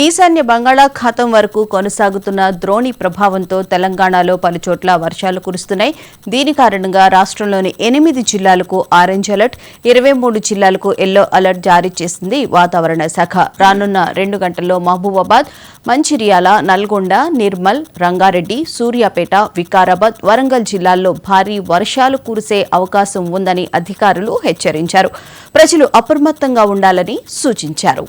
ఈశాన్య బంగాళాఖాతం వరకు కొనసాగుతున్న ద్రోణి ప్రభావంతో తెలంగాణలో పలుచోట్ల వర్షాలు కురుస్తున్నాయి. దీని కారణంగా రాష్ట్రంలోని 8 జిల్లాలకు ఆరెంజ్ అలర్ట్, 23 జిల్లాలకు ఎల్లో అలర్ట్ జారీ చేసింది వాతావరణ శాఖ. రానున్న 2 గంటల్లో మహబూబాబాద్, మంచిర్యాల, నల్గొండ, నిర్మల్, రంగారెడ్డి, సూర్యాపేట, వికారాబాద్, వరంగల్ జిల్లాల్లో భారీ వర్షాలు కురిసే అవకాశం ఉందని అధికారులు హెచ్చరించారు. ప్రజలు అప్రమత్తంగా ఉండాలని సూచించారు.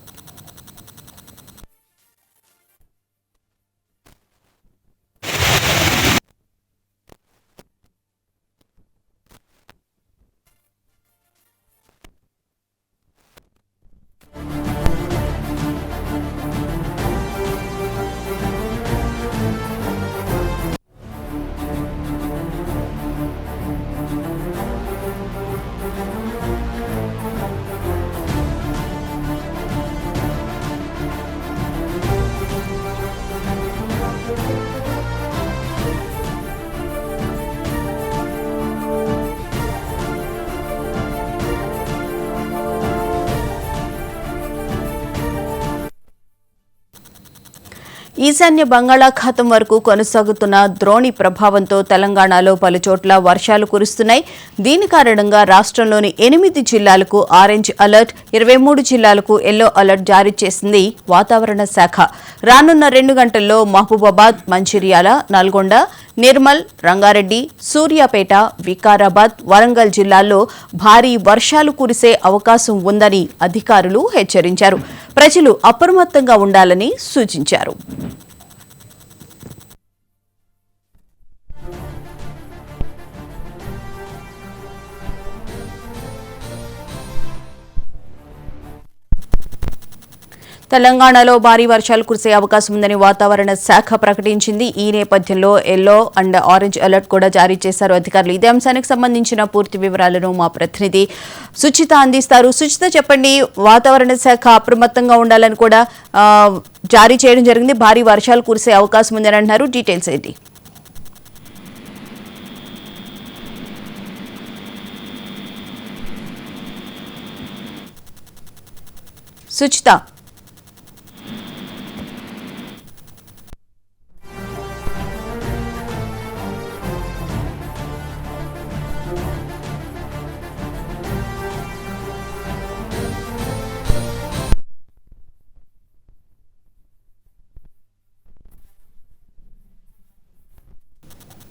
ఈశాన్య బంగాళాఖాతం వరకు కొనసాగుతున్న ద్రోణి ప్రభావంతో తెలంగాణలో పలుచోట్ల వర్షాలు కురుస్తున్నాయి. దీని కారణంగా రాష్ట్రంలోని 8 జిల్లాలకు ఆరెంజ్ అలర్ట్, 23 జిల్లాలకు ఎల్లో అలర్ట్ జారీ చేసింది వాతావరణ శాఖ. రానున్న 2 గంటల్లో మహబూబాబాద్, మంచిర్యాల, నల్గొండ, నిర్మల్, రంగారెడ్డి, సూర్యాపేట, వికారాబాద్, వరంగల్ జిల్లాల్లో భారీ వర్షాలు కురిసే అవకాశం ఉందని అధికారులు హెచ్చరించారు. ప్రజలు అప్రమత్తంగా ఉండాలని సూచించారు. తెలంగాణలో భారీ వర్షాలు కురిసే అవకాశం ఉందని వాతావరణ శాఖ ప్రకటించింది. ఈ నేపథ్యంలో ఎల్లో అండ్ ఆరెంజ్ అలర్ట్ కూడా జారీ చేశారు అధికారులు. ఇదే అంశానికి సంబంధించిన పూర్తి వివరాలను మా ప్రతినిధి సుచిత అందిస్తారు. సుచిత, చెప్పండి, వాతావరణ శాఖ అప్రమత్తంగా ఉండాలని కూడా జారీ చేయడం జరిగింది. భారీ వర్షాలు కురిసే అవకాశం ఉందని అంటున్నారు. డీటెయిల్స్ ఏంటి? సుచిత.